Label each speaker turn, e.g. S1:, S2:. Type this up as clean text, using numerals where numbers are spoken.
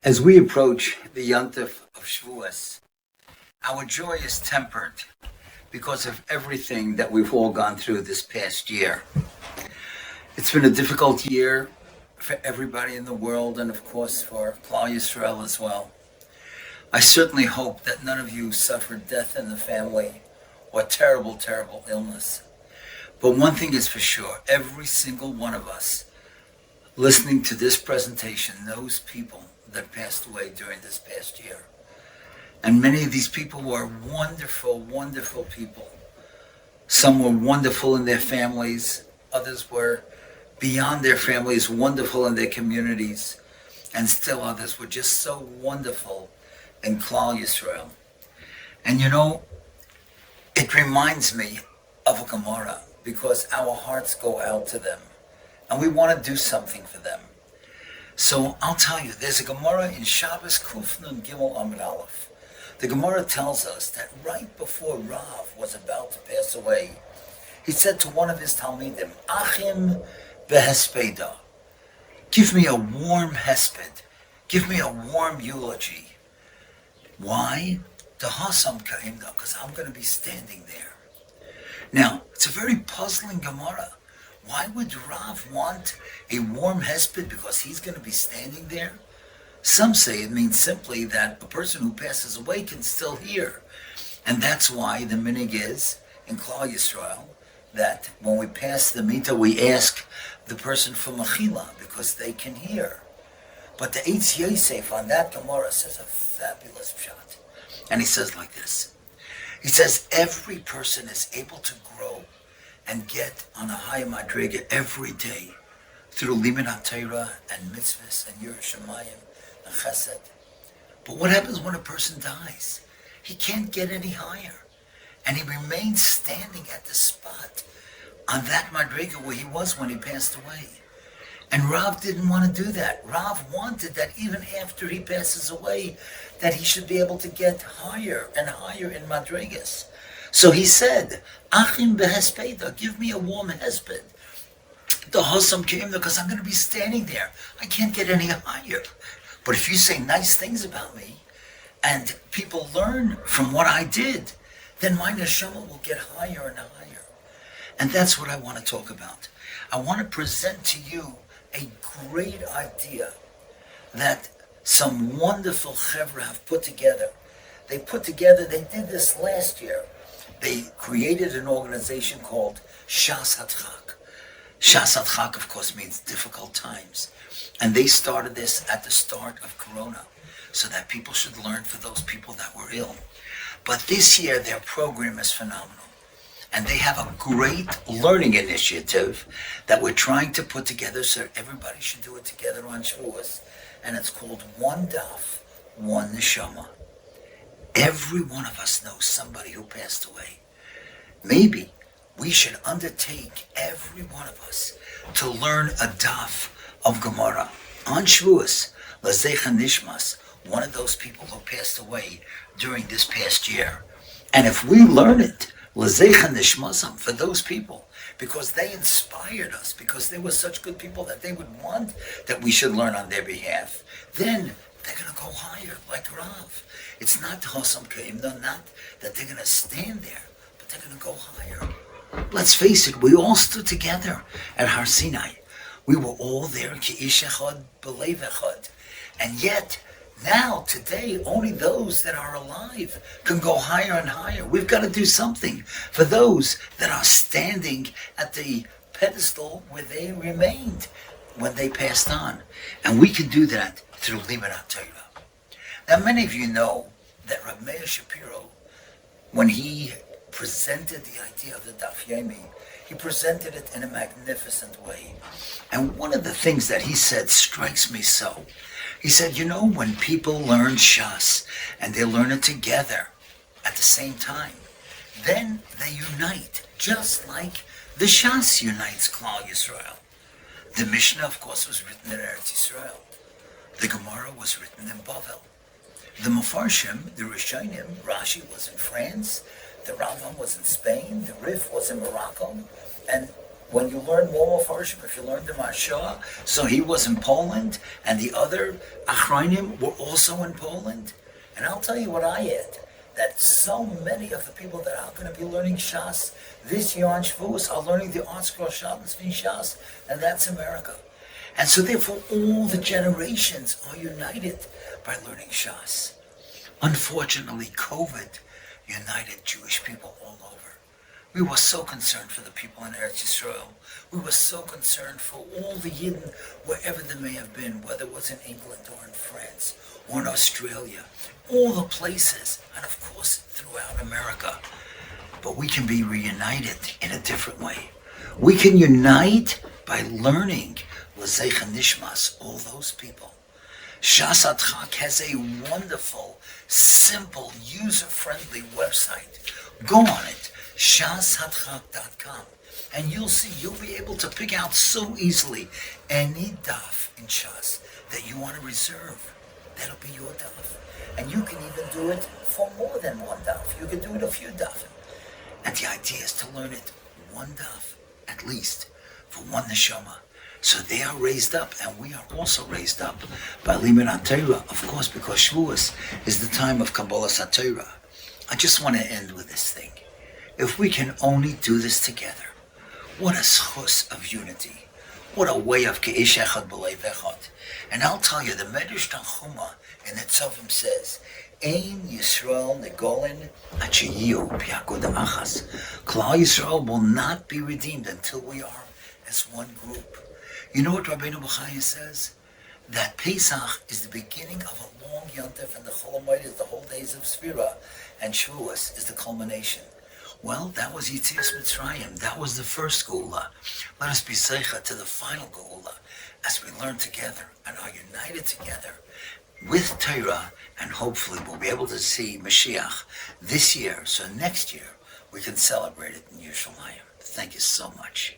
S1: As we approach the Yontif of Shavuos, our joy is tempered because of everything that we've all gone through this past year. It's been a difficult year for everybody in the world, and of course for Klal Yisrael as well. I certainly hope that none of you suffered death in the family or terrible, terrible illness. But one thing is for sure, every single one of us listening to this presentation knows people that passed away during this past year. And many of these people were wonderful, wonderful people. Some were wonderful in their families. Others were beyond their families, wonderful in their communities. And still others were just so wonderful in Klal Yisrael. And you know, it reminds me of a Gemara because our hearts go out to them. And we want to do something for them. So I'll tell you, there's a Gemara in Shabbos Kufnun Gimel Amud Aleph. The Gemara tells us that right before Rav was about to pass away, he said to one of his Talmidim, Achim behespeda, give me a warm hesped, give me a warm eulogy. Why? The Hasam Ka'imda, because I'm going to be standing there. Now, it's a very puzzling Gemara. Why would Rav want a warm hesped because he's going to be standing there? Some say it means simply that a person who passes away can still hear. And that's why the minig is, in Klal Yisrael, that when we pass the mita, we ask the person for mechila because they can hear. But the Eitz Yosef on that Gemara says a fabulous pshat. And he says like this. He says, every person is able to grow and get on a high madriga every day through Limud HaTorah and mitzvahs and Yiras Shamayim and Chesed. But what happens when a person dies? He can't get any higher. And he remains standing at the spot on that madriga where he was when he passed away. And Rav didn't want to do that. Rav wanted that even after he passes away, that he should be able to get higher and higher in madrigas. So he said, Achim behespeda, give me a warm hesped. The Hossam came there because I'm going to be standing there. I can't get any higher. But if you say nice things about me, and people learn from what I did, then my neshama will get higher and higher. And that's what I want to talk about. I want to present to you a great idea that some wonderful chevra have put together. They did this last year. They created an organization called Shas HaDchak. Shas HaDchak, of course, means difficult times. And they started this at the start of Corona, so that people should learn for those people that were ill. But this year, their program is phenomenal. And they have a great learning initiative that we're trying to put together so everybody should do it together on Shavuos. And it's called One Daf, One Neshama. Every one of us knows somebody who passed away. Maybe we should undertake, every one of us, to learn a daf of Gemara on Shavuos, L'Zecha Nishmas, one of those people who passed away during this past year. And if we learn it, L'Zecha Nishmasam, for those people, because they inspired us, because they were such good people that they would want that we should learn on their behalf, then they're going to go higher, like Rav. It's not Hossam Ka'imda, not that they're going to stand there, but they're going to go higher. Let's face it, we all stood together at Har Sinai. We were all there, Ki'ish Echad, B'Lev Echad. And yet, now, today, only those that are alive can go higher and higher. We've got to do something for those that are standing at the pedestal where they remained when they passed on. And we can do that through Limud HaTorah. Now, many of you know that Rabbi Meir Shapiro, when he presented the idea of the Daf Yomi, he presented it in a magnificent way. And one of the things that he said strikes me so. He said, you know, when people learn Shas and they learn it together at the same time, then they unite, just like the Shas unites Klal Yisrael. The Mishnah, of course, was written in Eretz Yisrael. The Gemara was written in Bavel. The Mefarshim, the Rishonim, Rashi was in France, the Rambam was in Spain, the Rif was in Morocco, and When you learn more Farshim, if you learned the Mashah, so he was in Poland, and the other Achrayim were also in Poland. And I'll tell you what I add, that so many of the people that are going to be learning Shas this year on Shavuos are learning the Art Scroll Shabbos Shas, and that's America. And so therefore all the generations are united by learning Shas. Unfortunately, COVID united Jewish people all over. We were so concerned for the people in Eretz Yisrael. We were so concerned for all the Yidden, wherever they may have been, whether it was in England or in France or in Australia, all the places, and of course throughout America. But we can be reunited in a different way. We can unite by learning L'Zeicha Nishmas, all those people. Shas Adchak has a wonderful, simple, user-friendly website. Go on it, shashadchak.com, and you'll see, you'll be able to pick out so easily any daf in Shas that you want to reserve. That'll be your daf. And you can even do it for more than one daf. You can do it a few daf. And the idea is to learn it one daf, at least, for one neshama. So they are raised up, and we are also raised up by Limud HaTorah, of course, because Shavuos is the time of Kabbalah HaTorah. I just want to end with this thing. If we can only do this together, what a schus of unity. What a way of Ke'ish Echad B'Leiv Echad. And I'll tell you, the Medrash Tanchuma in the Tzavim says, Ein Yisrael Negolin Achiyu Piakod Achas. Klal Yisrael will not be redeemed until we are as one group. You know what Rabbeinu B'Chaya says? That Paysach is the beginning of a long Yontif, and the Chol Hamoed is the whole days of Sfira, and Shavuos is the culmination. Well, that was Yetzias Mitzrayim. That was the first Geula. Let us be Zeicha to the final Geula as we learn together and are united together with Torah, and hopefully we'll be able to see Mashiach this year, so next year we can celebrate it in Yerushalayim. Thank you so much.